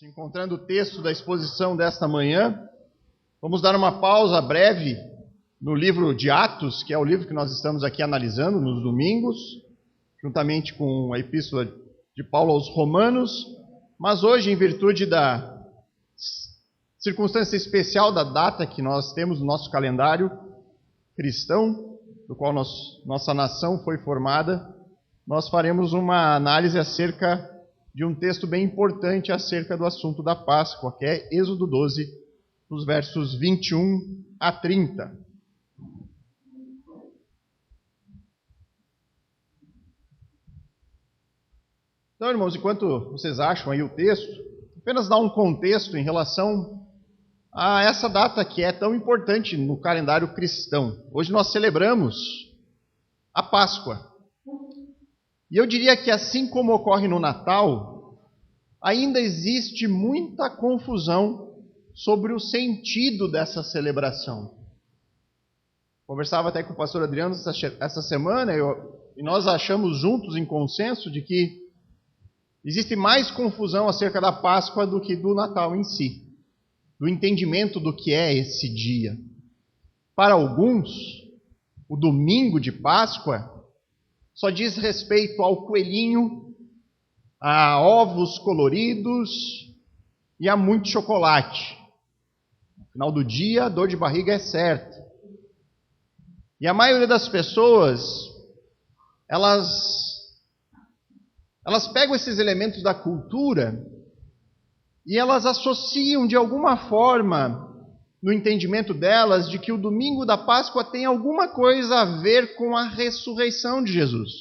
encontrando o texto da exposição desta manhã, vamos dar uma pausa breve no livro de Atos, que é o livro que nós estamos aqui analisando nos domingos, juntamente com a epístola de Paulo aos Romanos, mas hoje, em virtude da circunstância especial da data que nós temos no nosso calendário cristão, do qual nossa nação foi formada, nós faremos uma análise acerca de um texto bem importante acerca do assunto da Páscoa, que é Êxodo 12, dos versos 21 a 30. Então, irmãos, enquanto vocês acham aí o texto, apenas dar um contexto em relação a essa data que é tão importante no calendário cristão. Hoje nós celebramos a Páscoa. E eu diria que assim como ocorre no Natal, ainda existe muita confusão sobre o sentido dessa celebração. Conversava até com o pastor Adriano essa semana e nós achamos juntos em consenso de que existe mais confusão acerca da Páscoa do que do Natal em si, do entendimento do que é esse dia. Para alguns, o domingo de Páscoa só diz respeito ao coelhinho, a ovos coloridos e a muito chocolate. No final do dia, a dor de barriga é certa. E a maioria das pessoas, elas pegam esses elementos da cultura e elas associam de alguma forma, no entendimento delas, de que o domingo da Páscoa tem alguma coisa a ver com a ressurreição de Jesus.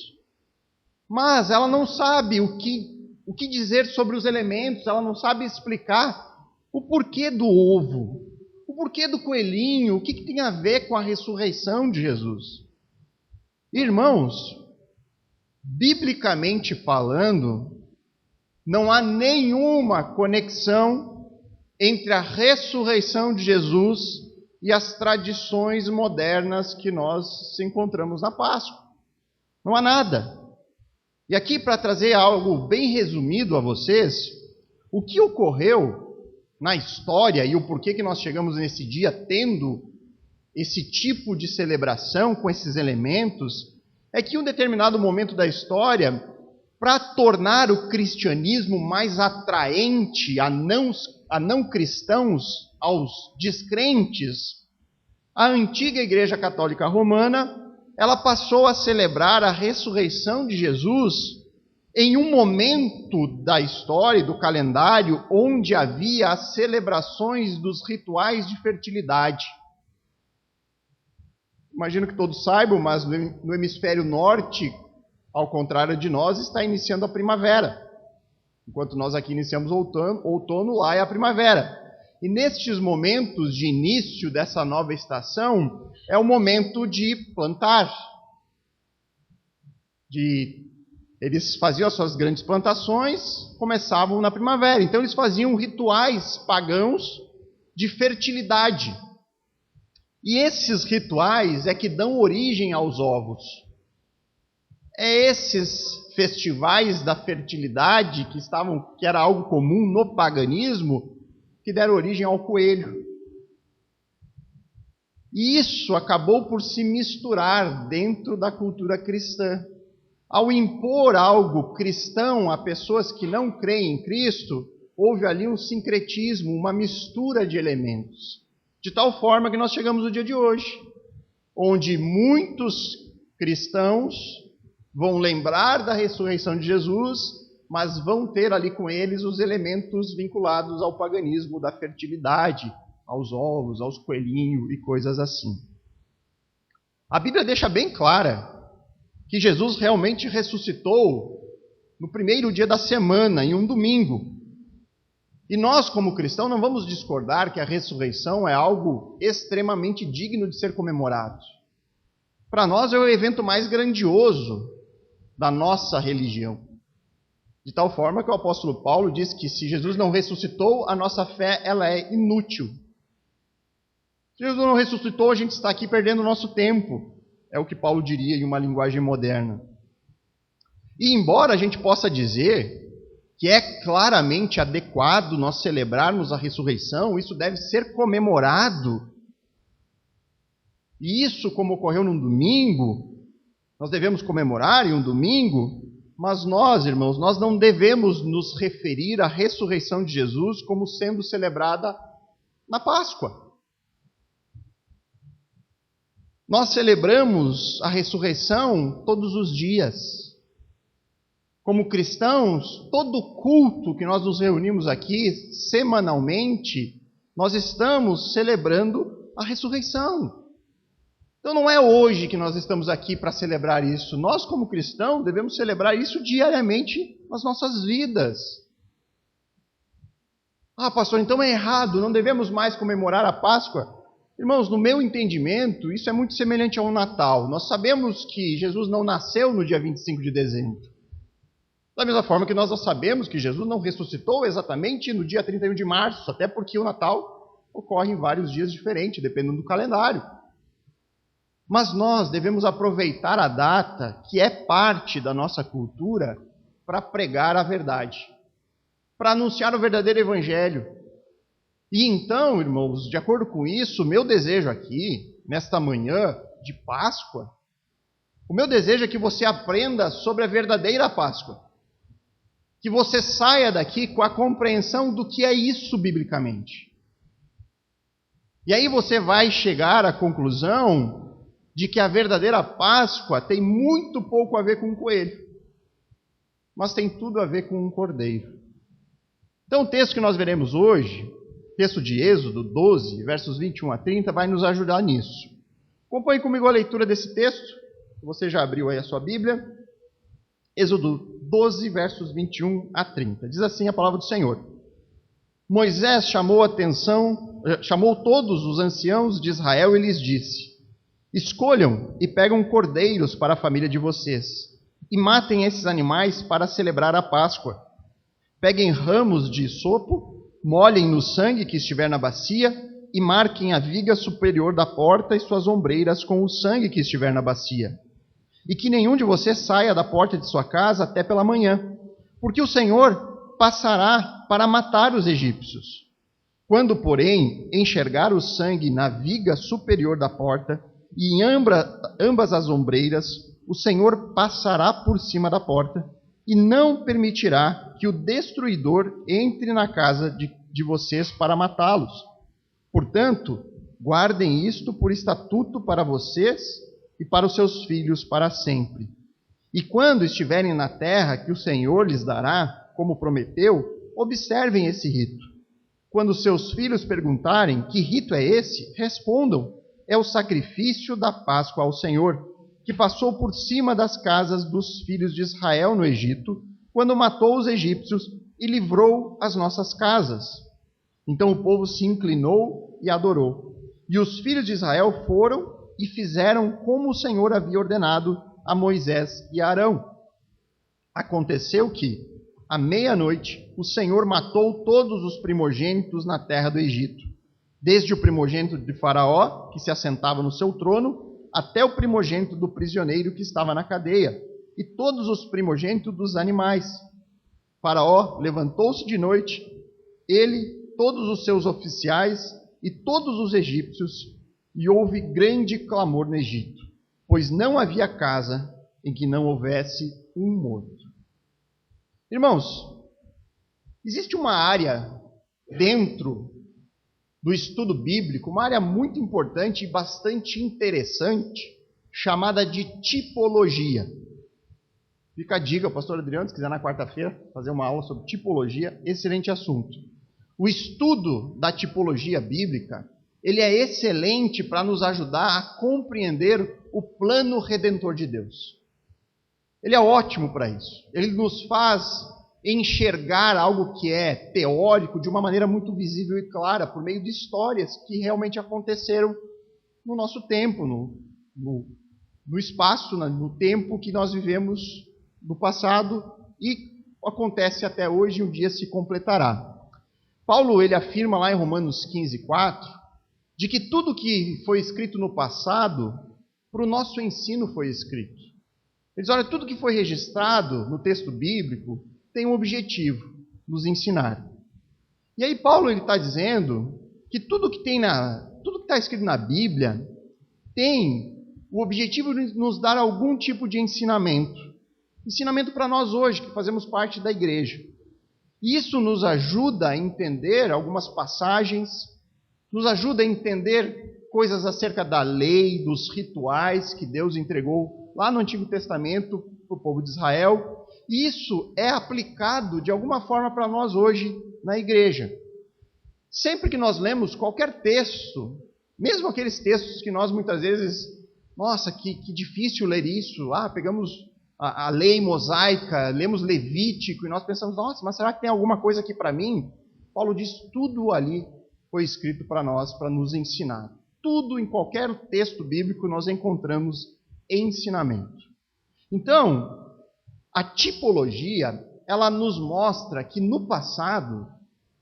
Mas ela não sabe o que dizer sobre os elementos, ela não sabe explicar o porquê do ovo, o porquê do coelhinho, o que tem a ver com a ressurreição de Jesus. Irmãos, biblicamente falando, não há nenhuma conexão entre a ressurreição de Jesus e as tradições modernas que nós encontramos na Páscoa. Não há nada. E aqui, para trazer algo bem resumido a vocês, o que ocorreu na história e o porquê que nós chegamos nesse dia tendo esse tipo de celebração com esses elementos, é que em um determinado momento da história, para tornar o cristianismo mais atraente a não cristãos, aos descrentes, a antiga Igreja Católica Romana, ela passou a celebrar a ressurreição de Jesus em um momento da história, do calendário, onde havia as celebrações dos rituais de fertilidade. Imagino que todos saibam, mas no hemisfério norte, ao contrário de nós, está iniciando a primavera. Enquanto nós aqui iniciamos outono, lá é a primavera. E nestes momentos de início dessa nova estação, é o momento de plantar. Eles faziam as suas grandes plantações, começavam na primavera. Então eles faziam rituais pagãos de fertilidade. E esses rituais é que dão origem aos ovos. É esses festivais da fertilidade que era algo comum no paganismo, que deram origem ao coelho. E isso acabou por se misturar dentro da cultura cristã. Ao impor algo cristão a pessoas que não creem em Cristo, houve ali um sincretismo, uma mistura de elementos. De tal forma que nós chegamos no dia de hoje, onde muitos cristãos vão lembrar da ressurreição de Jesus, mas vão ter ali com eles os elementos vinculados ao paganismo da fertilidade, aos ovos, aos coelhinhos e coisas assim. A Bíblia deixa bem clara que Jesus realmente ressuscitou no primeiro dia da semana, em um domingo. E nós, como cristãos, não vamos discordar que a ressurreição é algo extremamente digno de ser comemorado. Para nós é o evento mais grandioso da nossa religião. De tal forma que o apóstolo Paulo diz que se Jesus não ressuscitou, a nossa fé ela é inútil. Se Jesus não ressuscitou, a gente está aqui perdendo o nosso tempo. É o que Paulo diria em uma linguagem moderna. E embora a gente possa dizer que é claramente adequado nós celebrarmos a ressurreição, isso deve ser comemorado. E isso, como ocorreu num domingo, nós devemos comemorar em um domingo, mas nós, irmãos, nós não devemos nos referir à ressurreição de Jesus como sendo celebrada na Páscoa. Nós celebramos a ressurreição todos os dias. Como cristãos, todo culto que nós nos reunimos aqui semanalmente, nós estamos celebrando a ressurreição. Então não é hoje que nós estamos aqui para celebrar isso. Nós, como cristãos, devemos celebrar isso diariamente nas nossas vidas. Ah, pastor, então é errado, não devemos mais comemorar a Páscoa? Irmãos, no meu entendimento, isso é muito semelhante ao Natal. Nós sabemos que Jesus não nasceu no dia 25 de dezembro. Da mesma forma que nós sabemos que Jesus não ressuscitou exatamente no dia 31 de março, até porque o Natal ocorre em vários dias diferentes, dependendo do calendário. Mas nós devemos aproveitar a data, que é parte da nossa cultura, para pregar a verdade, para anunciar o verdadeiro evangelho. E então, irmãos, de acordo com isso, o meu desejo aqui, nesta manhã de Páscoa, o meu desejo é que você aprenda sobre a verdadeira Páscoa. Que você saia daqui com a compreensão do que é isso biblicamente. E aí você vai chegar à conclusão de que a verdadeira Páscoa tem muito pouco a ver com um coelho, mas tem tudo a ver com um cordeiro. Então o texto que nós veremos hoje, texto de Êxodo 12, versos 21 a 30, vai nos ajudar nisso. Acompanhe comigo a leitura desse texto. Você já abriu aí a sua Bíblia. Êxodo 12, versos 21 a 30. Diz assim a palavra do Senhor. Moisés chamou todos os anciãos de Israel e lhes disse: escolham e pegam cordeiros para a família de vocês, e matem esses animais para celebrar a Páscoa. Peguem ramos de hisopo, molhem no sangue que estiver na bacia, e marquem a viga superior da porta e suas ombreiras com o sangue que estiver na bacia. E que nenhum de vocês saia da porta de sua casa até pela manhã, porque o Senhor passará para matar os egípcios. Quando, porém, enxergar o sangue na viga superior da porta e em ambas as ombreiras, o Senhor passará por cima da porta e não permitirá que o destruidor entre na casa de vocês para matá-los. Portanto, guardem isto por estatuto para vocês e para os seus filhos para sempre. E quando estiverem na terra que o Senhor lhes dará, como prometeu, observem esse rito. Quando seus filhos perguntarem que rito é esse, respondam: é o sacrifício da Páscoa ao Senhor, que passou por cima das casas dos filhos de Israel no Egito, quando matou os egípcios e livrou as nossas casas. Então o povo se inclinou e adorou. E os filhos de Israel foram e fizeram como o Senhor havia ordenado a Moisés e a Arão. Aconteceu que, à meia-noite, o Senhor matou todos os primogênitos na terra do Egito, desde o primogênito de Faraó, que se assentava no seu trono, até o primogênito do prisioneiro que estava na cadeia, e todos os primogênitos dos animais. Faraó levantou-se de noite, ele, todos os seus oficiais e todos os egípcios, e houve grande clamor no Egito, pois não havia casa em que não houvesse um morto. Irmãos, existe uma área dentro do estudo bíblico, uma área muito importante e bastante interessante, chamada de tipologia. Fica a dica, pastor Adriano, se quiser na quarta-feira fazer uma aula sobre tipologia, excelente assunto. O estudo da tipologia bíblica, ele é excelente para nos ajudar a compreender o plano redentor de Deus. Ele é ótimo para isso. Ele nos faz enxergar algo que é teórico de uma maneira muito visível e clara, por meio de histórias que realmente aconteceram no nosso tempo, no espaço, no tempo que nós vivemos no passado e acontece até hoje e um dia se completará. Paulo, ele afirma lá em Romanos 15:4, de que tudo que foi escrito no passado, para o nosso ensino foi escrito. Ele diz, olha, tudo que foi registrado no texto bíblico tem um objetivo: nos ensinar. E aí Paulo está dizendo que tudo que está escrito na Bíblia tem o objetivo de nos dar algum tipo de ensinamento. Ensinamento para nós hoje, que fazemos parte da igreja. Isso nos ajuda a entender algumas passagens, nos ajuda a entender coisas acerca da lei, dos rituais que Deus entregou lá no Antigo Testamento para o povo de Israel. E isso é aplicado de alguma forma para nós hoje na igreja. Sempre que nós lemos qualquer texto, mesmo aqueles textos que nós muitas vezes, nossa, que difícil ler isso, pegamos a lei mosaica, lemos Levítico e nós pensamos, nossa, mas será que tem alguma coisa aqui para mim? Paulo diz, tudo ali foi escrito para nós, para nos ensinar. Tudo, em qualquer texto bíblico, nós encontramos ensinamento. Então, a tipologia, ela nos mostra que no passado,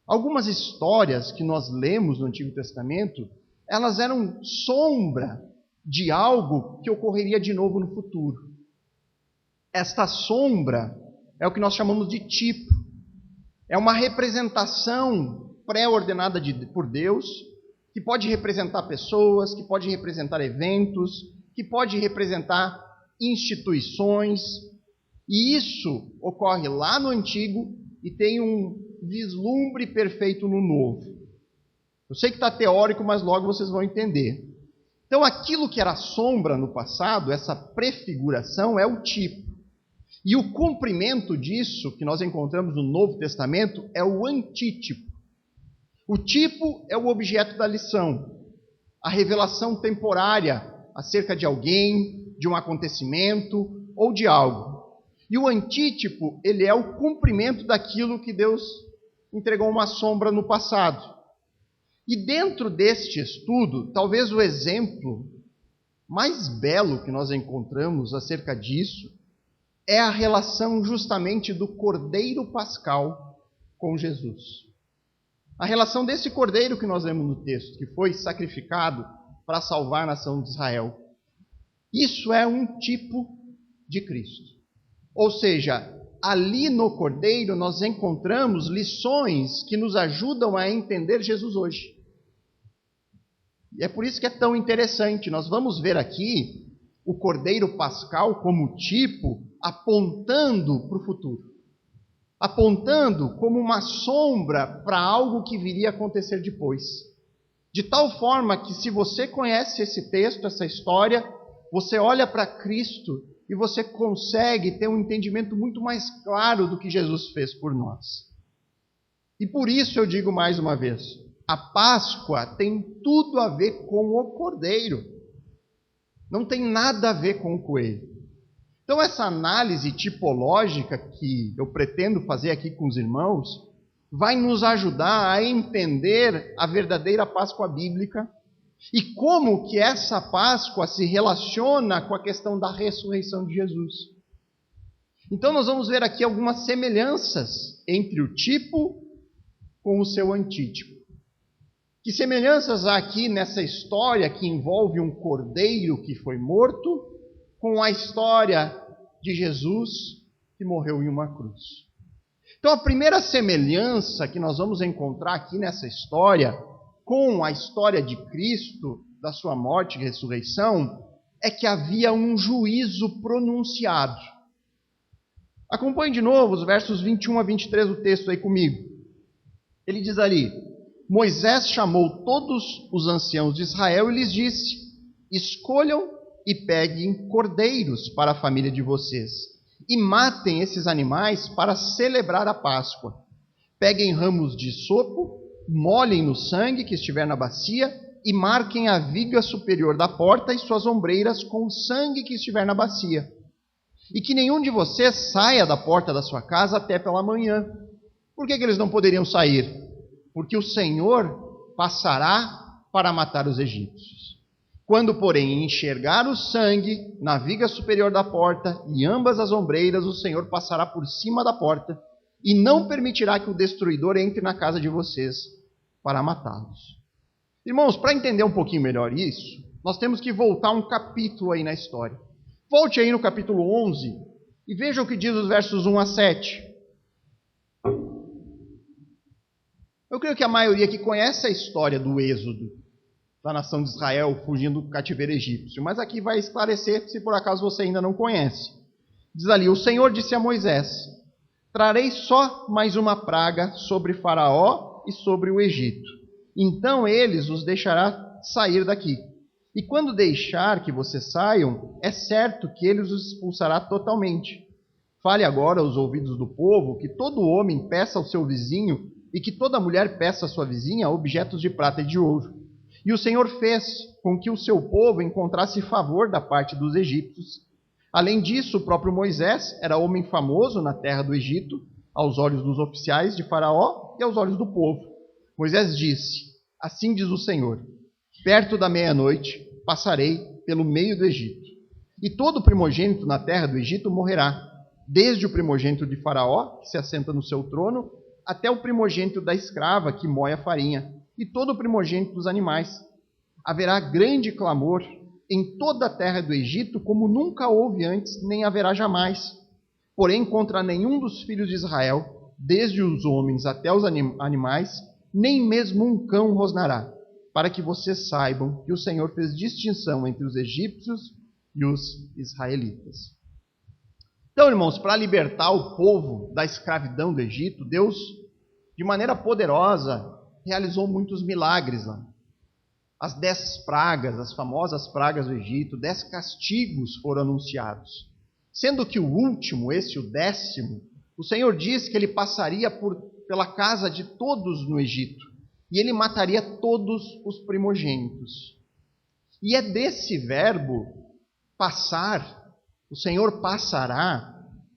algumas histórias que nós lemos no Antigo Testamento, elas eram sombra de algo que ocorreria de novo no futuro. Esta sombra é o que nós chamamos de tipo. É uma representação pré-ordenada por Deus, que pode representar pessoas, que pode representar eventos, que pode representar instituições. E isso ocorre lá no Antigo e tem um vislumbre perfeito no Novo. Eu sei que está teórico, mas logo vocês vão entender. Então, aquilo que era sombra no passado, essa prefiguração, é o tipo. E o cumprimento disso, que nós encontramos no Novo Testamento, é o antítipo. O tipo é o objeto da lição, a revelação temporária acerca de alguém, de um acontecimento ou de algo. E o antítipo, ele é o cumprimento daquilo que Deus entregou uma sombra no passado. E dentro deste estudo, talvez o exemplo mais belo que nós encontramos acerca disso é a relação justamente do Cordeiro Pascal com Jesus. A relação desse Cordeiro que nós lemos no texto, que foi sacrificado para salvar a nação de Israel. Isso é um tipo de Cristo. Ou seja, ali no Cordeiro nós encontramos lições que nos ajudam a entender Jesus hoje. E é por isso que é tão interessante. Nós vamos ver aqui o Cordeiro Pascal como tipo apontando para o futuro. Apontando como uma sombra para algo que viria a acontecer depois. De tal forma que se você conhece esse texto, essa história, você olha para Cristo e você consegue ter um entendimento muito mais claro do que Jesus fez por nós. E por isso eu digo mais uma vez, a Páscoa tem tudo a ver com o Cordeiro. Não tem nada a ver com o coelho. Então essa análise tipológica que eu pretendo fazer aqui com os irmãos, vai nos ajudar a entender a verdadeira Páscoa bíblica e como que essa Páscoa se relaciona com a questão da ressurreição de Jesus. Então nós vamos ver aqui algumas semelhanças entre o tipo com o seu antítipo. Que semelhanças há aqui nessa história que envolve um cordeiro que foi morto com a história de Jesus que morreu em uma cruz. Então a primeira semelhança que nós vamos encontrar aqui nessa história com a história de Cristo, da sua morte e ressurreição, é que havia um juízo pronunciado. Acompanhe de novo os versos 21 a 23 do texto aí comigo. Ele diz ali: Moisés chamou todos os anciãos de Israel e lhes disse: escolham e peguem cordeiros para a família de vocês, e matem esses animais para celebrar a Páscoa. Peguem ramos de sopo, molhem no sangue que estiver na bacia, e marquem a viga superior da porta e suas ombreiras com o sangue que estiver na bacia. E que nenhum de vocês saia da porta da sua casa até pela manhã. Por que eles não poderiam sair? Porque o Senhor passará para matar os egípcios. Quando, porém, enxergar o sangue na viga superior da porta e ambas as ombreiras, o Senhor passará por cima da porta e não permitirá que o destruidor entre na casa de vocês para matá-los. Irmãos, para entender um pouquinho melhor isso, nós temos que voltar um capítulo aí na história. Volte aí no capítulo 11 e veja o que diz os versos 1 a 7. Eu creio que a maioria aqui conhece a história do êxodo da nação de Israel fugindo do cativeiro egípcio, mas aqui vai esclarecer se por acaso você ainda não conhece. Diz ali: o Senhor disse a Moisés: trarei só mais uma praga sobre Faraó e sobre o Egito. Então eles os deixará sair daqui. E quando deixar que vocês saiam, é certo que ele os expulsará totalmente. Fale agora aos ouvidos do povo que todo homem peça ao seu vizinho e que toda mulher peça à sua vizinha objetos de prata e de ouro. E o Senhor fez com que o seu povo encontrasse favor da parte dos egípcios. Além disso, o próprio Moisés era homem famoso na terra do Egito, aos olhos dos oficiais de Faraó e aos olhos do povo. Moisés disse: assim diz o Senhor, perto da meia-noite passarei pelo meio do Egito, e todo primogênito na terra do Egito morrerá, desde o primogênito de Faraó, que se assenta no seu trono, até o primogênito da escrava que moe a farinha, e todo o primogênito dos animais. Haverá grande clamor em toda a terra do Egito, como nunca houve antes, nem haverá jamais. Porém, contra nenhum dos filhos de Israel, desde os homens até os animais, nem mesmo um cão rosnará, para que vocês saibam que o Senhor fez distinção entre os egípcios e os israelitas. Então, irmãos, para libertar o povo da escravidão do Egito, Deus, de maneira poderosa, realizou muitos milagres lá. As 10 pragas, as famosas pragas do Egito, 10 castigos foram anunciados. Sendo que o último, o 10º, o Senhor diz que ele passaria pela casa de todos no Egito, e ele mataria todos os primogênitos. E é desse verbo, passar, o Senhor passará,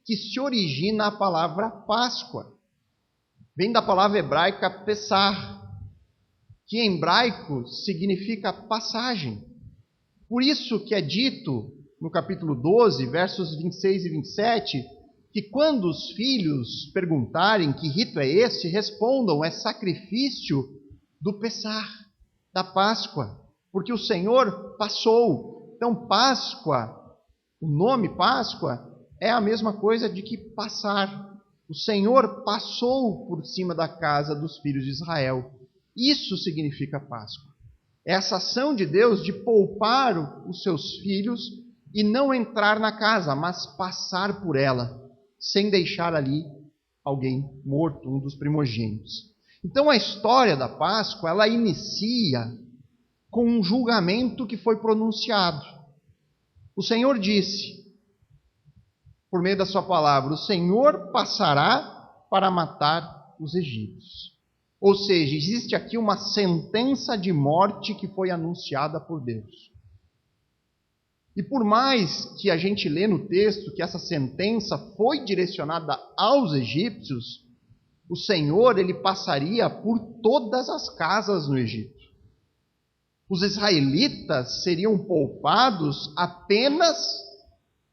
que se origina a palavra Páscoa. Vem da palavra hebraica Pessar, que em hebraico significa passagem. Por isso que é dito no capítulo 12, versos 26 e 27, que quando os filhos perguntarem que rito é esse, respondam: é sacrifício do Pessar, da Páscoa, porque o Senhor passou. Então, Páscoa, o nome Páscoa, é a mesma coisa de que passar. O Senhor passou por cima da casa dos filhos de Israel. Isso significa Páscoa. Essa ação de Deus de poupar os seus filhos e não entrar na casa, mas passar por ela, sem deixar ali alguém morto, um dos primogênitos. Então a história da Páscoa, ela inicia com um julgamento que foi pronunciado. O Senhor disse, por meio da sua palavra: o Senhor passará para matar os egípcios. Ou seja, existe aqui uma sentença de morte que foi anunciada por Deus. E por mais que a gente lê no texto que essa sentença foi direcionada aos egípcios, o Senhor, ele passaria por todas as casas no Egito. Os israelitas seriam poupados apenas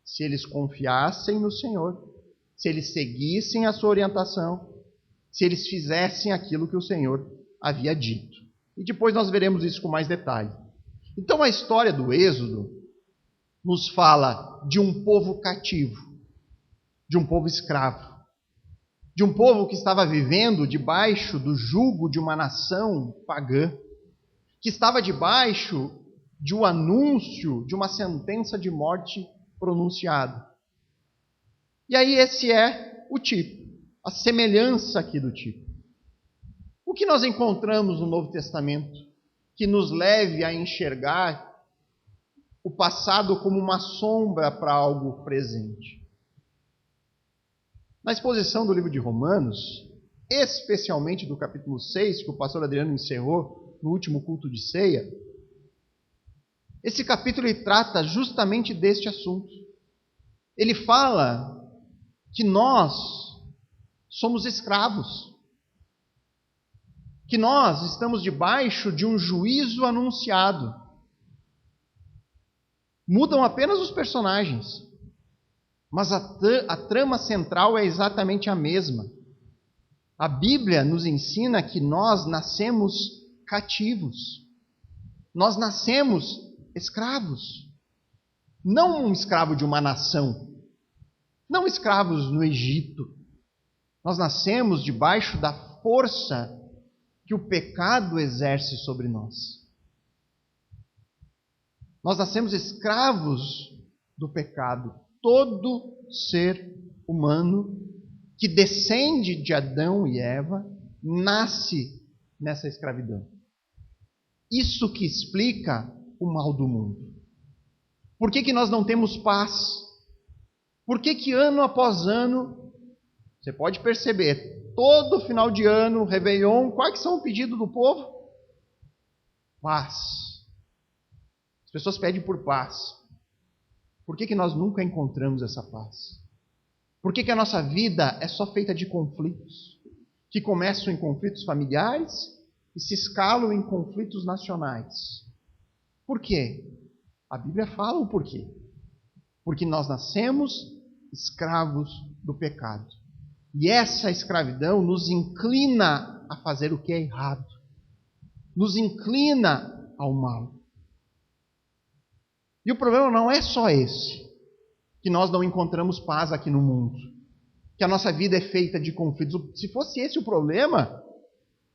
se eles confiassem no Senhor, se eles seguissem a sua orientação, se eles fizessem aquilo que o Senhor havia dito. E depois nós veremos isso com mais detalhe. Então a história do Êxodo nos fala de um povo cativo, de um povo escravo, de um povo que estava vivendo debaixo do jugo de uma nação pagã, que estava debaixo de um anúncio de uma sentença de morte pronunciada. E aí esse é o tipo, a semelhança aqui do tipo. O que nós encontramos no Novo Testamento que nos leve a enxergar o passado como uma sombra para algo presente? Na exposição do livro de Romanos, especialmente do capítulo 6, que o pastor Adriano encerrou no último culto de ceia, esse capítulo ele trata justamente deste assunto. Ele fala que nós somos escravos, que nós estamos debaixo de um juízo anunciado. Mudam apenas os personagens, mas a trama central é exatamente a mesma. A Bíblia nos ensina que nós nascemos cativos, nós nascemos escravos. Não um escravo de uma nação, não escravos no Egito. Nós nascemos debaixo da força que o pecado exerce sobre nós. Nós nascemos escravos do pecado. Todo ser humano que descende de Adão e Eva nasce nessa escravidão. Isso que explica o mal do mundo. Por que nós não temos paz? Por que ano após ano, você pode perceber, todo final de ano, Réveillon, quais são o pedido do povo? Paz. As pessoas pedem por paz. Por que nós nunca encontramos essa paz? Por que a nossa vida é só feita de conflitos? Que começam em conflitos familiares e se escalam em conflitos nacionais. Por quê? A Bíblia fala o porquê. Porque nós nascemos escravos do pecado. E essa escravidão nos inclina a fazer o que é errado. Nos inclina ao mal. E o problema não é só esse, que nós não encontramos paz aqui no mundo, que a nossa vida é feita de conflitos. Se fosse esse o problema,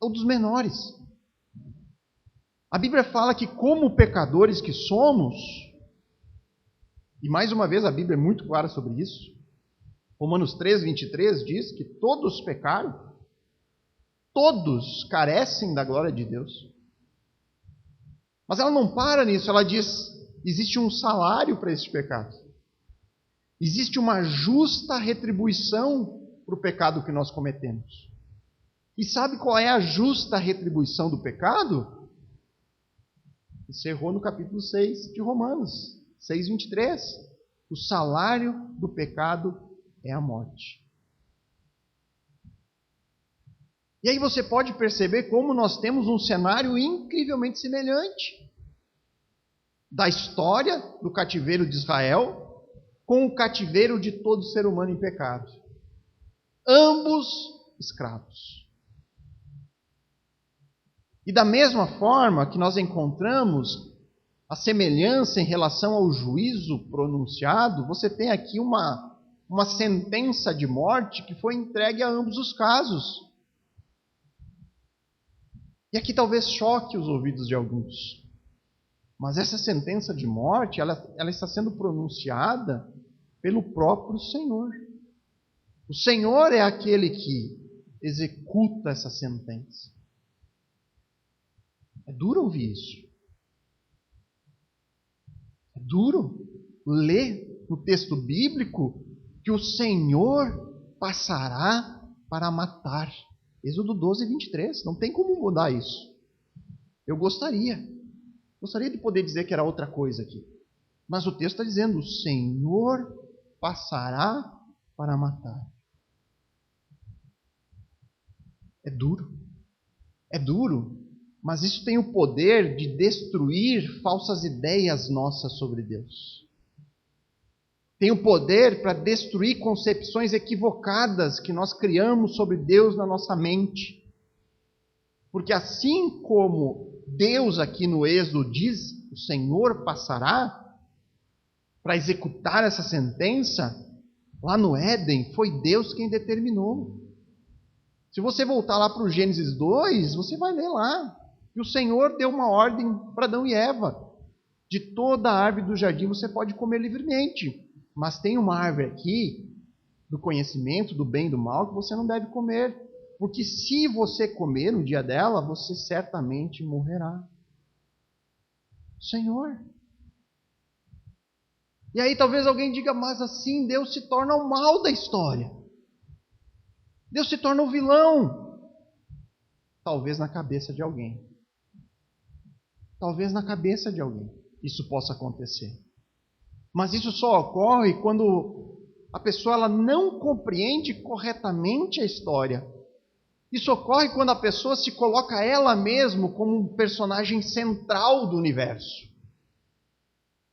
é um dos menores. A Bíblia fala que como pecadores que somos, e mais uma vez a Bíblia é muito clara sobre isso, Romanos 3, 23 diz que todos pecaram, todos carecem da glória de Deus. Mas ela não para nisso, ela diz, existe um salário para esse pecado. Existe uma justa retribuição para o pecado que nós cometemos. E sabe qual é a justa retribuição do pecado? Encerrou no capítulo 6 de Romanos, 6, 23. O salário do pecado é a morte. E aí você pode perceber como nós temos um cenário incrivelmente semelhante da história do cativeiro de Israel com o cativeiro de todo ser humano em pecado. Ambos escravos. E da mesma forma que nós encontramos a semelhança em relação ao juízo pronunciado, você tem aqui uma sentença de morte que foi entregue a ambos os casos. E aqui talvez choque os ouvidos de alguns. Mas essa sentença de morte, ela está sendo pronunciada pelo próprio Senhor. O Senhor é aquele que executa essa sentença. É duro ouvir isso. É duro ler no texto bíblico que o Senhor passará para matar. Êxodo 12, 23. Não tem como mudar isso. Eu gostaria de poder dizer que era outra coisa aqui. Mas o texto está dizendo, o Senhor passará para matar. É duro. É duro. Mas isso tem o poder de destruir falsas ideias nossas sobre Deus. Tem o poder para destruir concepções equivocadas que nós criamos sobre Deus na nossa mente. Porque assim como Deus aqui no Êxodo diz, o Senhor passará para executar essa sentença, lá no Éden foi Deus quem determinou. Se você voltar lá para o Gênesis 2, você vai ler lá que o Senhor deu uma ordem para Adão e Eva. De toda a árvore do jardim você pode comer livremente, mas tem uma árvore aqui, do conhecimento do bem e do mal, que você não deve comer, porque se você comer no dia dela, você certamente morrerá. Senhor. E aí talvez alguém diga, mas assim Deus se torna o mal da história. Deus se torna o vilão. Talvez na cabeça de alguém. Talvez na cabeça de alguém isso possa acontecer. Mas isso só ocorre quando a pessoa ela não compreende corretamente a história. Isso ocorre quando a pessoa se coloca ela mesma como um personagem central do universo.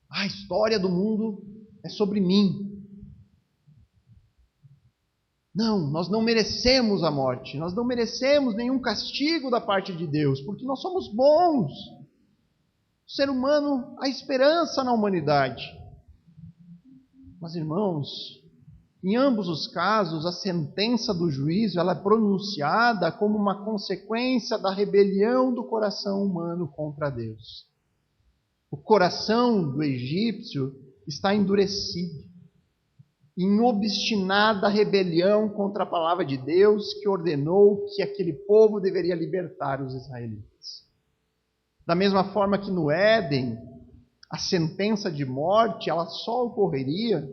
A história do mundo é sobre mim. Não, nós não merecemos a morte. Nós não merecemos nenhum castigo da parte de Deus, porque nós somos bons. O ser humano, há esperança na humanidade. Mas, irmãos, Em ambos os casos, a sentença do juízo ela é pronunciada como uma consequência da rebelião do coração humano contra Deus. O coração do egípcio está endurecido, em obstinada rebelião contra a palavra de Deus, que ordenou que aquele povo deveria libertar os israelitas. Da mesma forma que no Éden, a sentença de morte ela só ocorreria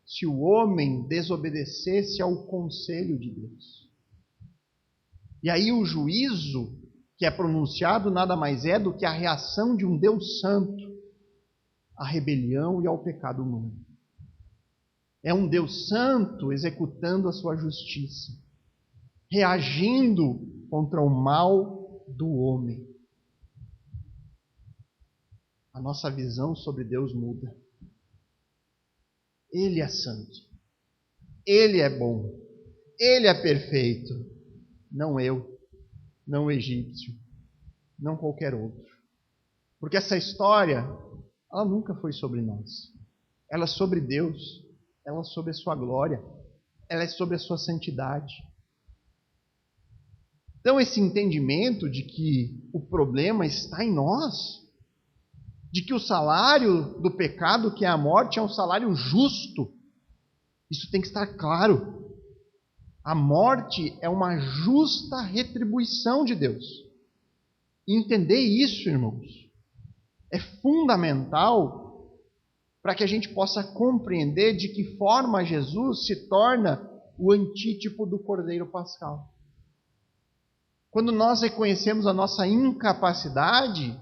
se o homem desobedecesse ao conselho de Deus. E aí o juízo que é pronunciado nada mais é do que a reação de um Deus santo à rebelião e ao pecado humano. É um Deus santo executando a sua justiça, reagindo contra o mal do homem. A nossa visão sobre Deus muda. Ele é santo. Ele é bom. Ele é perfeito. Não eu, não o egípcio, não qualquer outro. Porque essa história, ela nunca foi sobre nós. Ela é sobre Deus. Ela é sobre a sua glória. Ela é sobre a sua santidade. Então, esse entendimento de que o problema está em nós, de que o salário do pecado, que é a morte, é um salário justo. Isso tem que estar claro. A morte é uma justa retribuição de Deus. E entender isso, irmãos, é fundamental para que a gente possa compreender de que forma Jesus se torna o antítipo do Cordeiro Pascal. Quando nós reconhecemos a nossa incapacidade,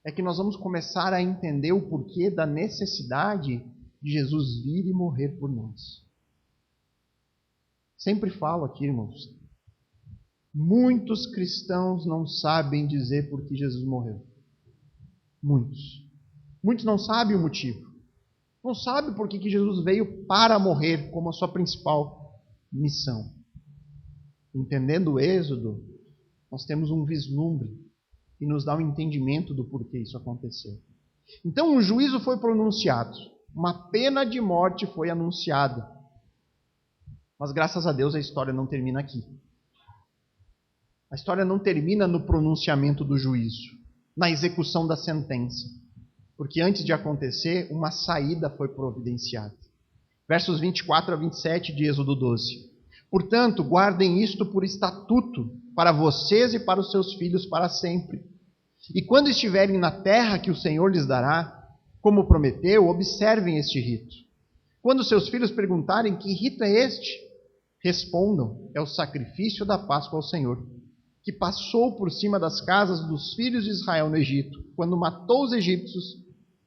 é que nós vamos começar a entender o porquê da necessidade de Jesus vir e morrer por nós. Sempre falo aqui, irmãos, muitos cristãos não sabem dizer por que Jesus morreu. Muitos. Muitos não sabem o motivo. Não sabem por que Jesus veio para morrer como a sua principal missão. Entendendo o Êxodo, nós temos um vislumbre e nos dá um entendimento do porquê isso aconteceu. Então, um juízo foi pronunciado, uma pena de morte foi anunciada. Mas, graças a Deus, a história não termina aqui. A história não termina no pronunciamento do juízo, na execução da sentença. Porque antes de acontecer, uma saída foi providenciada. Versos 24 a 27 de Êxodo 12. Portanto, guardem isto por estatuto para vocês e para os seus filhos para sempre. E quando estiverem na terra que o Senhor lhes dará, como prometeu, observem este rito. Quando seus filhos perguntarem que rito é este, respondam, é o sacrifício da Páscoa ao Senhor, que passou por cima das casas dos filhos de Israel no Egito, quando matou os egípcios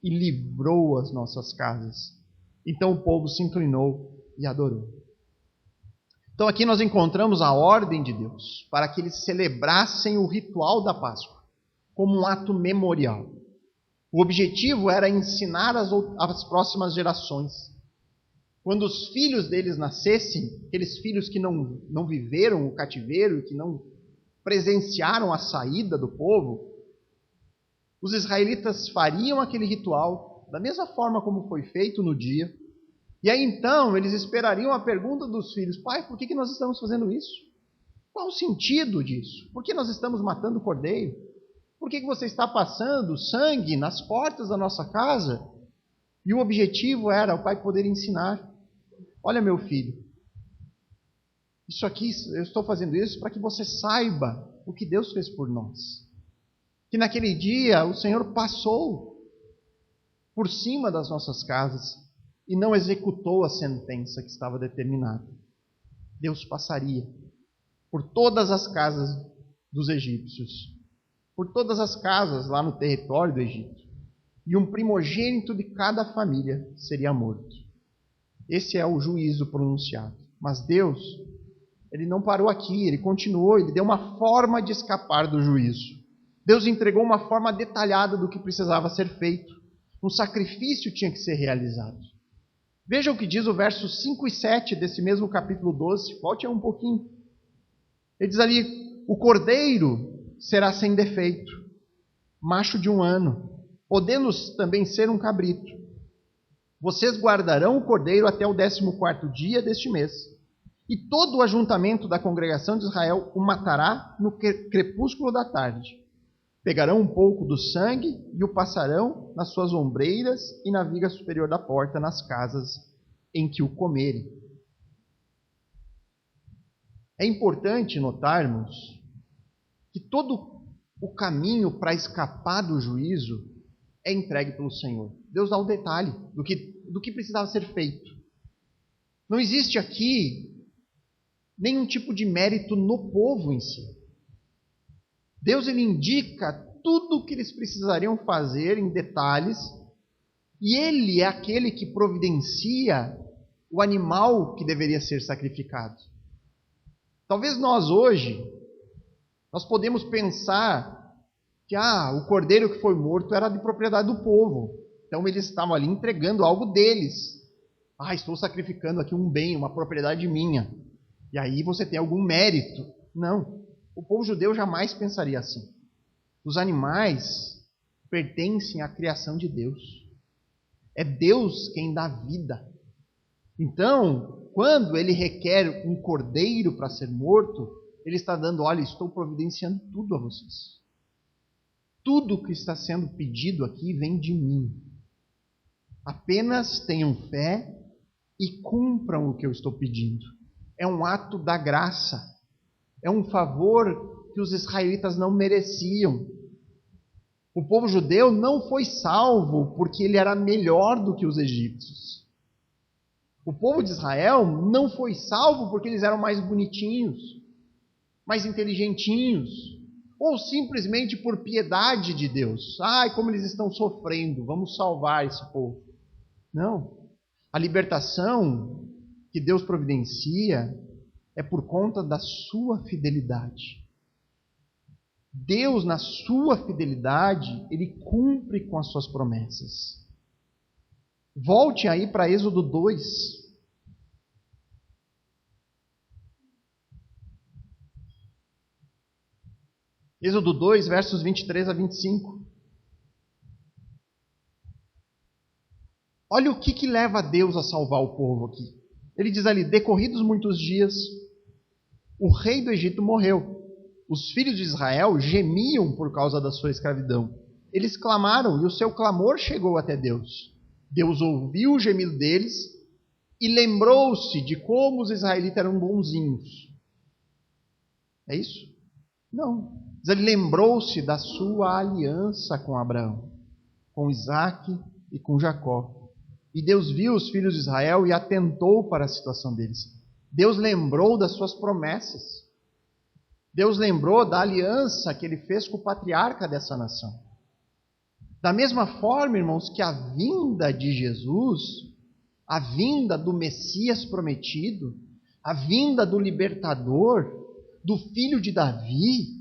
e livrou as nossas casas. Então o povo se inclinou e adorou. Então aqui nós encontramos a ordem de Deus para que eles celebrassem o ritual da Páscoa como um ato memorial. O objetivo era ensinar as próximas gerações. Quando os filhos deles nascessem, aqueles filhos que não viveram o cativeiro e que não presenciaram a saída do povo, os israelitas fariam aquele ritual da mesma forma como foi feito no dia. E aí então eles esperariam a pergunta dos filhos: pai, por que nós estamos fazendo isso? Qual o sentido disso? Por que nós estamos matando o cordeiro? Por que você está passando sangue nas portas da nossa casa? E o objetivo era o pai poder ensinar: olha, meu filho, isso aqui, eu estou fazendo isso para que você saiba o que Deus fez por nós. Que naquele dia o Senhor passou por cima das nossas casas e não executou a sentença que estava determinada. Deus passaria por todas as casas dos egípcios, por todas as casas lá no território do Egito, e um primogênito de cada família seria morto. Esse é o juízo pronunciado. Mas Deus, Ele não parou aqui, Ele continuou, Ele deu uma forma de escapar do juízo. Deus entregou uma forma detalhada do que precisava ser feito. Um sacrifício tinha que ser realizado. Veja o que diz o verso 5 e 7 desse mesmo capítulo 12. Volte um pouquinho. Ele diz ali: o cordeiro será sem defeito, macho de 1 ano, podendo também ser um cabrito. Vocês guardarão o cordeiro até o 14º dia deste mês. E todo o ajuntamento da congregação de Israel o matará no crepúsculo da tarde. Pegarão um pouco do sangue e o passarão nas suas ombreiras e na viga superior da porta, nas casas em que o comerem. É importante notarmos que todo o caminho para escapar do juízo é entregue pelo Senhor. Deus dá o detalhe do que precisava ser feito. Não existe aqui nenhum tipo de mérito no povo em si. Deus ele indica tudo o que eles precisariam fazer em detalhes, e Ele é aquele que providencia o animal que deveria ser sacrificado. Talvez nós hoje, nós podemos pensar que o cordeiro que foi morto era de propriedade do povo. Então eles estavam ali entregando algo deles. Estou sacrificando aqui um bem, uma propriedade minha. E aí você tem algum mérito. Não, o povo judeu jamais pensaria assim. Os animais pertencem à criação de Deus. É Deus quem dá vida. Então, quando ele requer um cordeiro para ser morto, ele está dando, olha, estou providenciando tudo a vocês. Tudo que está sendo pedido aqui vem de mim. Apenas tenham fé e cumpram o que eu estou pedindo. É um ato da graça. É um favor que os israelitas não mereciam. O povo judeu não foi salvo porque ele era melhor do que os egípcios. O povo de Israel não foi salvo porque eles eram mais bonitinhos, mais inteligentinhos, ou simplesmente por piedade de Deus. Como eles estão sofrendo, vamos salvar esse povo. Não. A libertação que Deus providencia é por conta da sua fidelidade. Deus, na sua fidelidade, ele cumpre com as suas promessas. Volte aí para Êxodo 2. Êxodo 2, versos 23 a 25. Olha o que leva Deus a salvar o povo aqui. Ele diz ali, decorridos muitos dias, o rei do Egito morreu. Os filhos de Israel gemiam por causa da sua escravidão. Eles clamaram e o seu clamor chegou até Deus. Deus ouviu o gemido deles e lembrou-se de como os israelitas eram bonzinhos. É isso? Não. Ele lembrou-se da sua aliança com Abraão, com Isaque e com Jacó. E Deus viu os filhos de Israel e atentou para a situação deles. Deus lembrou das suas promessas. Deus lembrou da aliança que ele fez com o patriarca dessa nação. Da mesma forma, irmãos, que a vinda de Jesus, a vinda do Messias prometido, a vinda do libertador, do filho de Davi.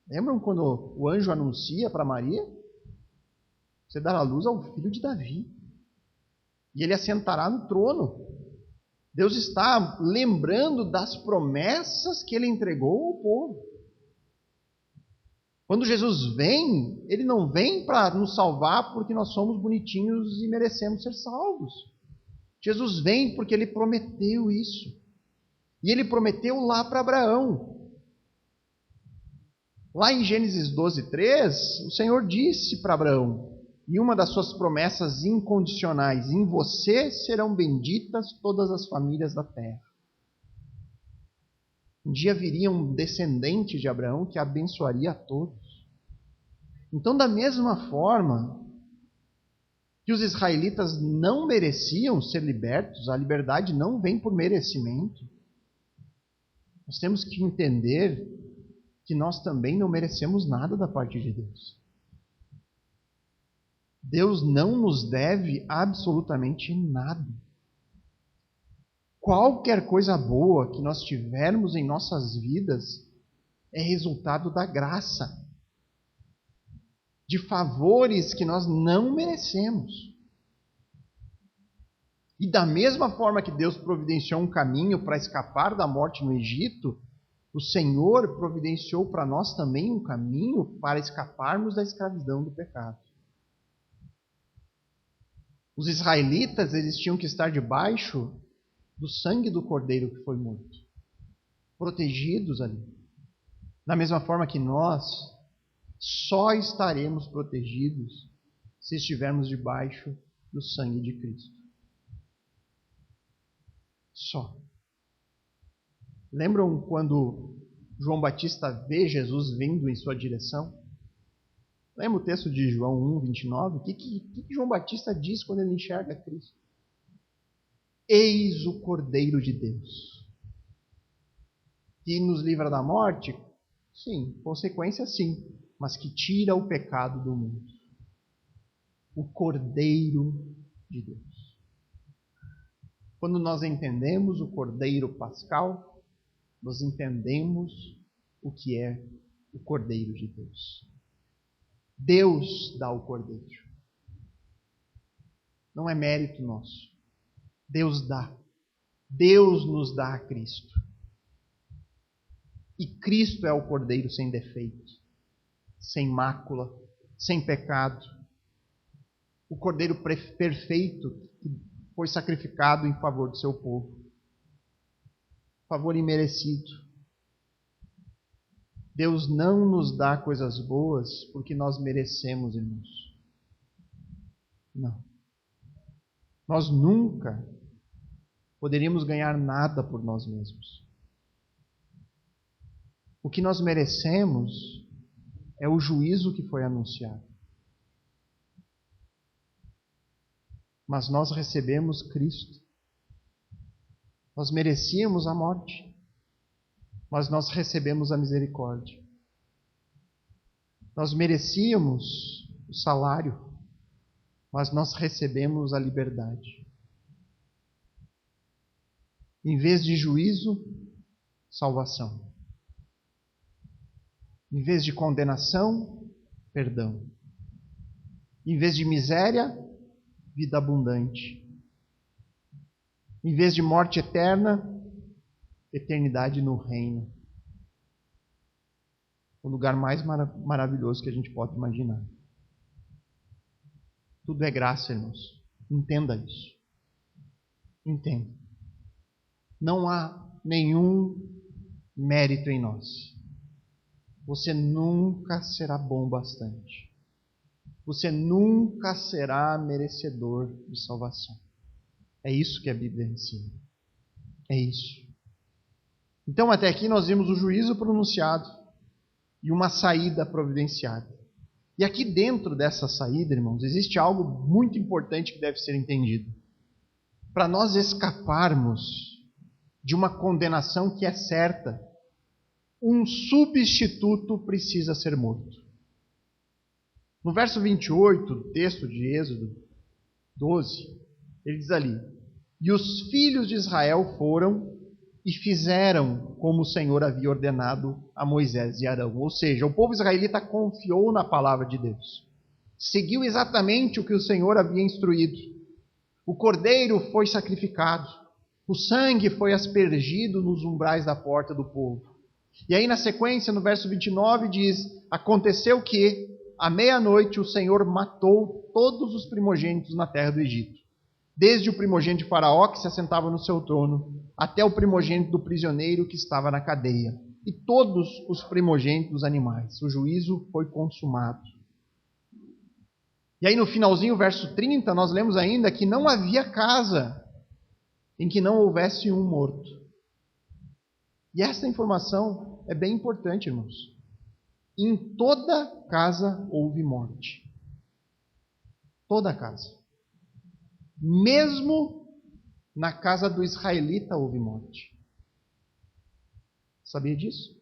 Lembram quando o anjo anuncia para Maria? Você dará luz ao filho de Davi. E ele assentará no trono. Deus está lembrando das promessas que ele entregou ao povo. Quando Jesus vem, ele não vem para nos salvar porque nós somos bonitinhos e merecemos ser salvos. Jesus vem porque ele prometeu isso. E ele prometeu lá para Abraão. Lá em Gênesis 12, 3, o Senhor disse para Abraão, e uma das suas promessas incondicionais, em você serão benditas todas as famílias da terra. Um dia viria um descendente de Abraão que abençoaria a todos. Então, da mesma forma que os israelitas não mereciam ser libertos, a liberdade não vem por merecimento. Nós temos que entender que nós também não merecemos nada da parte de Deus. Deus não nos deve absolutamente nada. Qualquer coisa boa que nós tivermos em nossas vidas é resultado da graça, de favores que nós não merecemos. E da mesma forma que Deus providenciou um caminho para escapar da morte no Egito, o Senhor providenciou para nós também um caminho para escaparmos da escravidão do pecado. Os israelitas, eles tinham que estar debaixo do sangue do cordeiro que foi morto, protegidos ali. Da mesma forma que nós só estaremos protegidos se estivermos debaixo do sangue de Cristo. Só. Lembram quando João Batista vê Jesus vindo em sua direção? Lembra o texto de João 1:29? O que João Batista diz quando ele enxerga Cristo? Eis o Cordeiro de Deus, que nos livra da morte? Sim, consequência sim, mas que tira o pecado do mundo. O Cordeiro de Deus. Quando nós entendemos o Cordeiro Pascal, nós entendemos o que é o Cordeiro de Deus. Deus dá o Cordeiro. Não é mérito nosso. Deus dá. Deus nos dá a Cristo. E Cristo é o Cordeiro sem defeito, sem mácula, sem pecado. O Cordeiro perfeito que foi sacrificado em favor do seu povo. Favor imerecido. Deus não nos dá coisas boas porque nós merecemos, irmãos. Não. Nós nunca poderíamos ganhar nada por nós mesmos. O que nós merecemos é o juízo que foi anunciado. Mas nós recebemos Cristo. Nós merecíamos a morte, mas nós recebemos a misericórdia. Nós merecíamos o salário, mas nós recebemos a liberdade. Em vez de juízo, salvação. Em vez de condenação, perdão. Em vez de miséria, vida abundante. Em vez de morte eterna, eternidade no reino. O lugar mais maravilhoso que a gente pode imaginar. Tudo é graça, irmãos. Entenda isso. Entenda. Não há nenhum mérito em nós. Você nunca será bom bastante. Você nunca será merecedor de salvação. É isso que a Bíblia ensina. É isso. Então, até aqui nós vimos o juízo pronunciado e uma saída providenciada. E aqui dentro dessa saída, irmãos, existe algo muito importante que deve ser entendido. Para nós escaparmos de uma condenação que é certa, um substituto precisa ser morto. No verso 28 do texto de Êxodo 12, ele diz ali: E os filhos de Israel foram e fizeram como o Senhor havia ordenado a Moisés e Arão. Ou seja, o povo israelita confiou na palavra de Deus. Seguiu exatamente o que o Senhor havia instruído. O cordeiro foi sacrificado. O sangue foi aspergido nos umbrais da porta do povo. E aí na sequência, no verso 29, diz: Aconteceu que, à meia-noite, o Senhor matou todos os primogênitos na terra do Egito. Desde o primogênito de Faraó, que se assentava no seu trono, até o primogênito do prisioneiro que estava na cadeia, e todos os primogênitos dos animais. O juízo foi consumado. E aí no finalzinho, verso 30, nós lemos ainda que não havia casa em que não houvesse um morto. E essa informação é bem importante, irmãos. Em toda casa houve morte. Toda casa. Mesmo na casa do israelita houve morte. Sabia disso?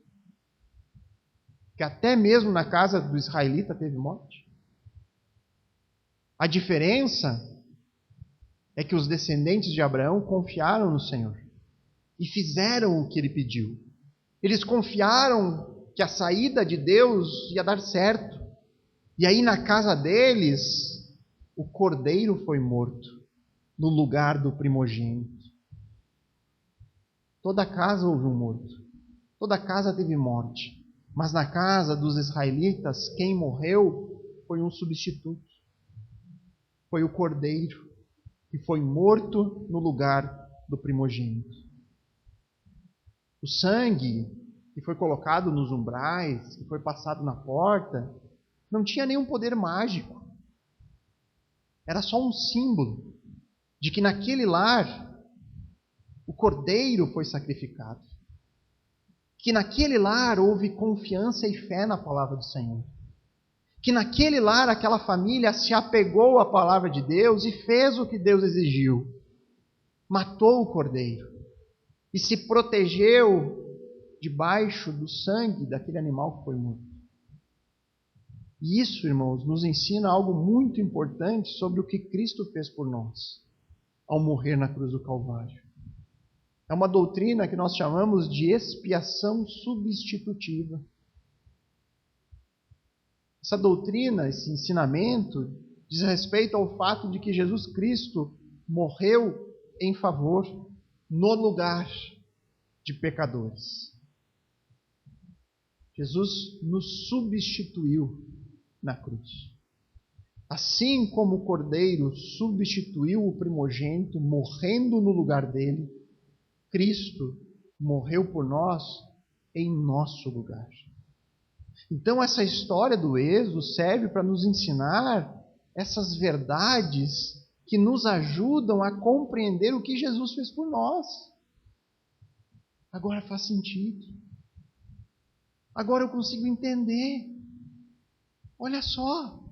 Que até mesmo na casa do israelita teve morte. A diferença é que os descendentes de Abraão confiaram no Senhor e fizeram o que ele pediu. Eles confiaram que a saída de Deus ia dar certo. E aí na casa deles, o cordeiro foi morto no lugar do primogênito. Toda casa houve um morto. Toda casa teve morte. Mas na casa dos israelitas, quem morreu foi um substituto. Foi o cordeiro. que foi morto no lugar do primogênito. O sangue que foi colocado nos umbrais, que foi passado na porta, não tinha nenhum poder mágico. Era só um símbolo de que naquele lar o cordeiro foi sacrificado. Que naquele lar houve confiança e fé na palavra do Senhor. Que naquele lar aquela família se apegou à palavra de Deus e fez o que Deus exigiu. Matou o cordeiro e se protegeu debaixo do sangue daquele animal que foi morto. E isso, irmãos, nos ensina algo muito importante sobre o que Cristo fez por nós ao morrer na cruz do Calvário. É uma doutrina que nós chamamos de expiação substitutiva. Essa doutrina, esse ensinamento, diz respeito ao fato de que Jesus Cristo morreu em favor, no lugar de pecadores. Jesus nos substituiu na cruz. Assim como o cordeiro substituiu o primogênito, morrendo no lugar dele, Cristo morreu por nós em nosso lugar. Então essa história do Êxodo serve para nos ensinar essas verdades que nos ajudam a compreender o que Jesus fez por nós. Agora faz sentido. Agora eu consigo entender. Olha só,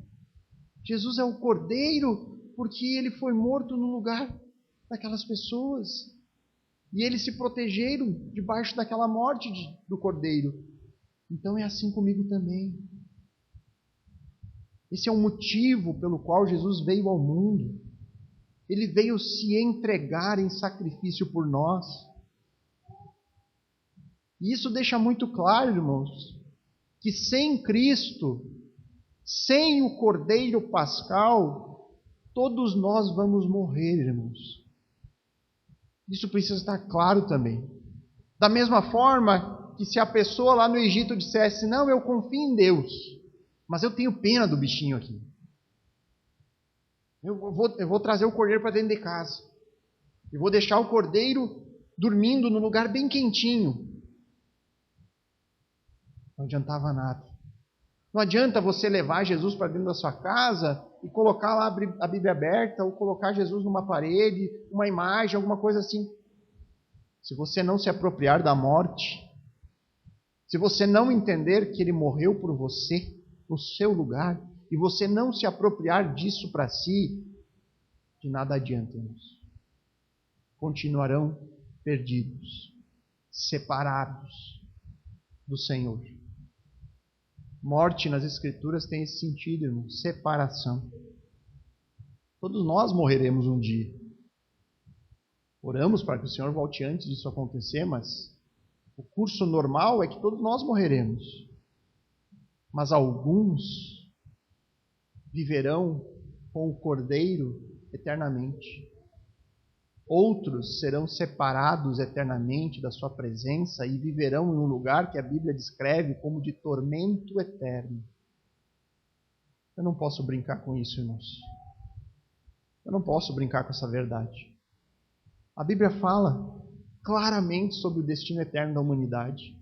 Jesus é o cordeiro porque ele foi morto no lugar daquelas pessoas. E eles se protegeram debaixo daquela morte do cordeiro. Então é assim comigo também. Esse é o motivo pelo qual Jesus veio ao mundo. Ele veio se entregar em sacrifício por nós. E isso deixa muito claro, irmãos, que sem Cristo, sem o Cordeiro Pascal, todos nós vamos morrer, irmãos. Isso precisa estar claro também. Da mesma forma que se a pessoa lá no Egito dissesse, não, eu confio em Deus, mas eu tenho pena do bichinho aqui. Eu vou trazer o cordeiro para dentro de casa. Eu vou deixar o cordeiro dormindo num lugar bem quentinho. Não adiantava nada. Não adianta você levar Jesus para dentro da sua casa e colocar lá a Bíblia aberta ou colocar Jesus numa parede, uma imagem, alguma coisa assim. Se você não se apropriar da morte, se você não entender que Ele morreu por você, no seu lugar, e você não se apropriar disso para si, de nada adianta, irmãos. Continuarão perdidos, separados do Senhor. Morte nas Escrituras tem esse sentido, irmão, separação. Todos nós morreremos um dia. Oramos para que o Senhor volte antes disso acontecer, mas o curso normal é que todos nós morreremos. Mas alguns viverão com o Cordeiro eternamente. Outros serão separados eternamente da sua presença e viverão em um lugar que a Bíblia descreve como de tormento eterno. Eu não posso brincar com isso, irmãos. Eu não posso brincar com essa verdade. A Bíblia fala claramente sobre o destino eterno da humanidade.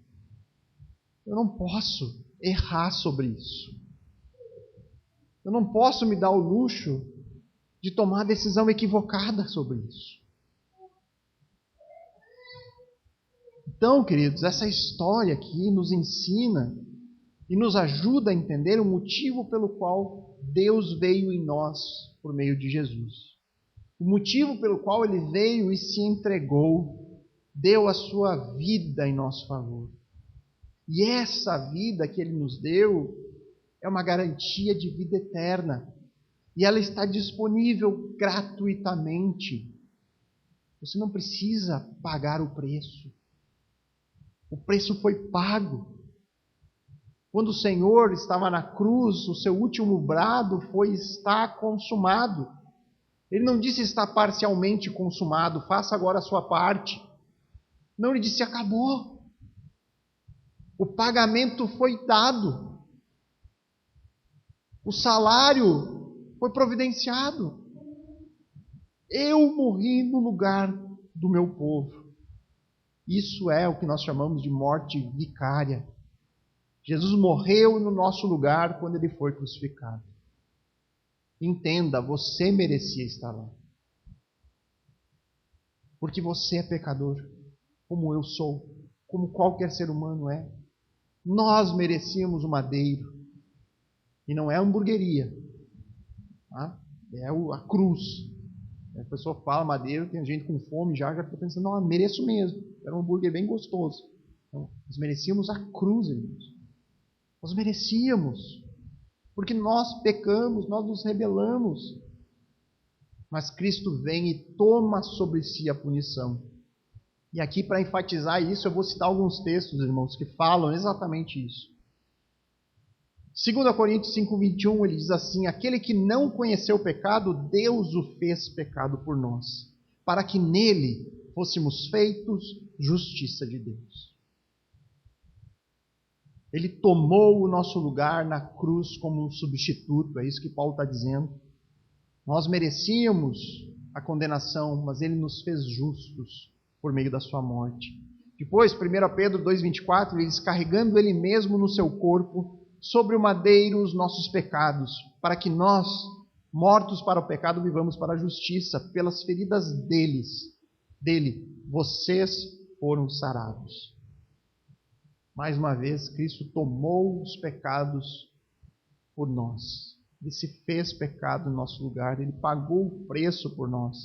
Eu não posso errar sobre isso. Eu não posso me dar o luxo de tomar decisão equivocada sobre isso. Então, queridos, essa história aqui nos ensina e nos ajuda a entender o motivo pelo qual Deus veio em nós por meio de Jesus. O motivo pelo qual Ele veio e se entregou, deu a sua vida em nosso favor. E essa vida que Ele nos deu é uma garantia de vida eterna. E ela está disponível gratuitamente. Você não precisa pagar o preço. O preço foi pago. Quando o Senhor estava na cruz, o seu último brado foi: está consumado. Ele não disse está parcialmente consumado, faça agora a sua parte. Não, ele disse acabou. O pagamento foi dado. O salário foi providenciado. Eu morri no lugar do meu povo. Isso é o que nós chamamos de morte vicária. Jesus morreu no nosso lugar quando ele foi crucificado. Entenda, você merecia estar lá. Porque você é pecador, como eu sou, como qualquer ser humano é. Nós merecíamos o madeiro. E não é a hamburgueria. Tá? É a cruz. A pessoa fala madeiro, tem gente com fome já fica pensando, não, mereço mesmo. Era um hambúrguer bem gostoso. Então, nós merecíamos a cruz, irmãos. Nós merecíamos. Porque nós pecamos, nós nos rebelamos. Mas Cristo vem e toma sobre si a punição. E aqui, para enfatizar isso, eu vou citar alguns textos, irmãos, que falam exatamente isso. 2 Coríntios 5:21, ele diz assim: aquele que não conheceu o pecado, Deus o fez pecado por nós, para que nele fôssemos feitos justiça de Deus. Ele tomou o nosso lugar na cruz como um substituto, é isso que Paulo está dizendo. Nós merecíamos a condenação, mas ele nos fez justos por meio da sua morte. Depois, 1 Pedro 2:24, ele diz: carregando ele mesmo no seu corpo, sobre o madeiro, os nossos pecados, para que nós, mortos para o pecado, vivamos para a justiça. Pelas feridas dele, vocês foram sarados. Mais uma vez, Cristo tomou os pecados por nós. Ele se fez pecado no nosso lugar, ele pagou o preço por nós.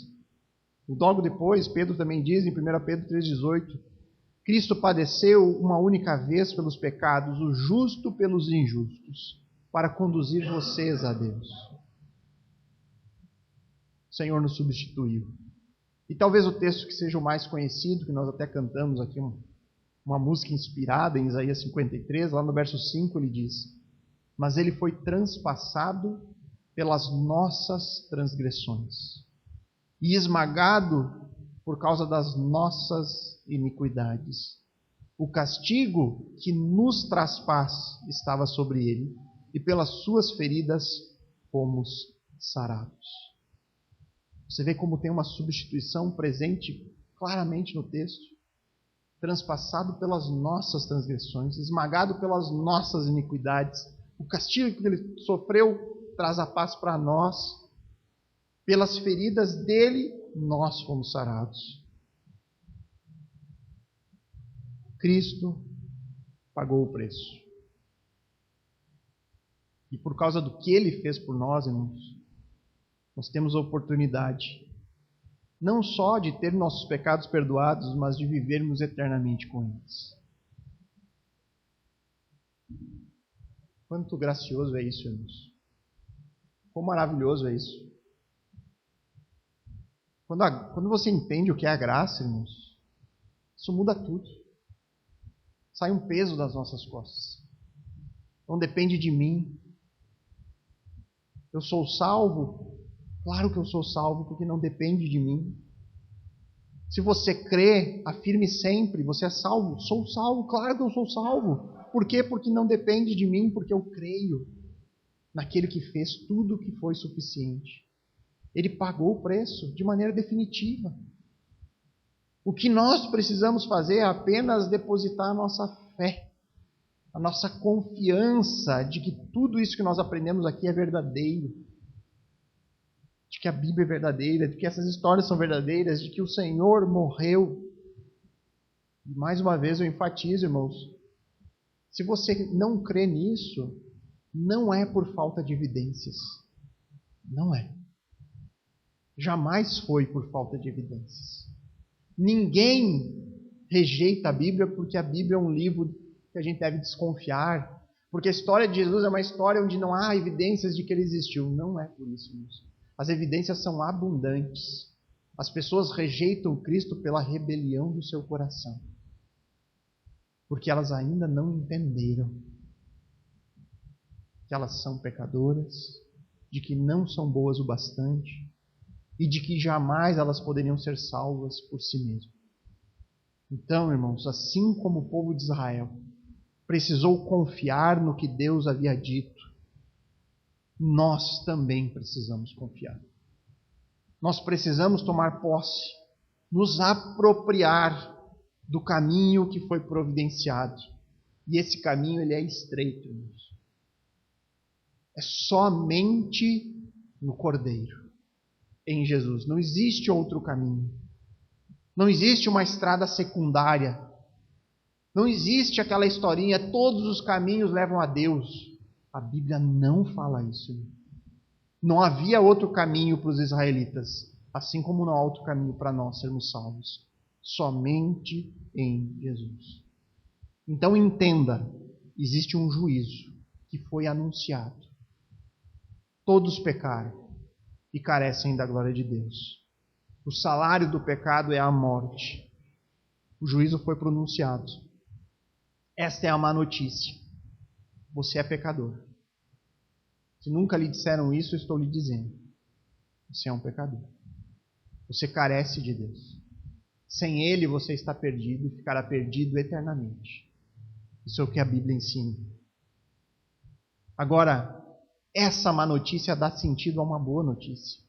Logo depois, Pedro também diz em 1 Pedro 3,18, Cristo padeceu uma única vez pelos pecados, o justo pelos injustos, para conduzir vocês a Deus. O Senhor nos substituiu. E talvez o texto que seja o mais conhecido, que nós até cantamos aqui, uma música inspirada em Isaías 53, lá no verso 5 ele diz: mas ele foi transpassado pelas nossas transgressões e esmagado por causa das nossas iniquidades. O castigo que nos traz paz estava sobre ele, e pelas suas feridas fomos sarados. Você vê como tem uma substituição presente claramente no texto. Transpassado pelas nossas transgressões, esmagado pelas nossas iniquidades. O castigo que ele sofreu traz a paz para nós. Pelas feridas dele, nós fomos sarados. Cristo pagou o preço. E por causa do que ele fez por nós, irmãos, nós temos a oportunidade não só de ter nossos pecados perdoados, mas de vivermos eternamente com eles. Quanto gracioso é isso, irmãos. Quão maravilhoso é isso. Quando você entende o que é a graça, irmãos, isso muda tudo. Sai um peso das nossas costas. Não depende de mim. Eu sou salvo. Claro que eu sou salvo, porque não depende de mim. Se você crê, afirme sempre, você é salvo. Sou salvo, claro que eu sou salvo. Por quê? Porque não depende de mim, porque eu creio naquele que fez tudo o que foi suficiente. Ele pagou o preço de maneira definitiva. O que nós precisamos fazer é apenas depositar a nossa fé, a nossa confiança de que tudo isso que nós aprendemos aqui é verdadeiro, de que a Bíblia é verdadeira, de que essas histórias são verdadeiras, de que o Senhor morreu. E mais uma vez eu enfatizo, irmãos, se você não crê nisso, não é por falta de evidências. Não é. Jamais foi por falta de evidências. Ninguém rejeita a Bíblia porque a Bíblia é um livro que a gente deve desconfiar, porque a história de Jesus é uma história onde não há evidências de que ele existiu. Não é por isso, irmãos. As evidências são abundantes. As pessoas rejeitam Cristo pela rebelião do seu coração, porque elas ainda não entenderam que elas são pecadoras, de que não são boas o bastante e de que jamais elas poderiam ser salvas por si mesmas. Então, irmãos, assim como o povo de Israel precisou confiar no que Deus havia dito, nós também precisamos confiar. Nós precisamos tomar posse, nos apropriar do caminho que foi providenciado. E esse caminho ele é estreito. É somente no Cordeiro, em Jesus. Não existe outro caminho. Não existe uma estrada secundária. Não existe aquela historinha, todos os caminhos levam a Deus. A Bíblia não fala isso. Não havia outro caminho para os israelitas, assim como não há outro caminho para nós sermos salvos. Somente em Jesus. Então entenda, existe um juízo que foi anunciado. Todos pecaram e carecem da glória de Deus. O salário do pecado é a morte. O juízo foi pronunciado. Esta é a má notícia. Você é pecador. Se nunca lhe disseram isso, eu estou lhe dizendo. Você é um pecador. Você carece de Deus. Sem Ele você está perdido e ficará perdido eternamente. Isso é o que a Bíblia ensina. Agora, essa má notícia dá sentido a uma boa notícia.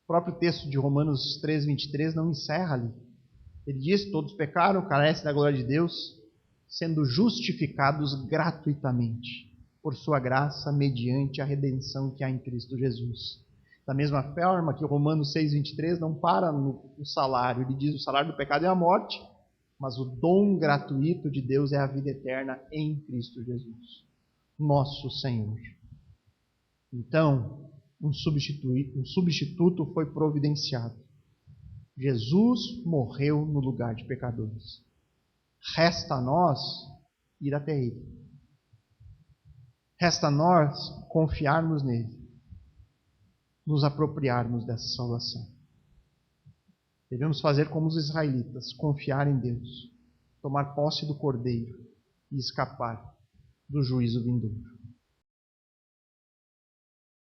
O próprio texto de Romanos 3:23 não encerra ali. Ele diz, todos pecaram, carecem da glória de Deus, sendo justificados gratuitamente, por sua graça, mediante a redenção que há em Cristo Jesus. Da mesma forma que Romanos 6:23 não para no salário, ele diz, o salário do pecado é a morte, mas o dom gratuito de Deus é a vida eterna em Cristo Jesus, nosso Senhor. Então, um substituto foi providenciado. Jesus morreu no lugar de pecadores. Resta a nós ir até Ele. Resta a nós confiarmos nele, nos apropriarmos dessa salvação. Devemos fazer como os israelitas, confiar em Deus, tomar posse do Cordeiro e escapar do juízo vindouro.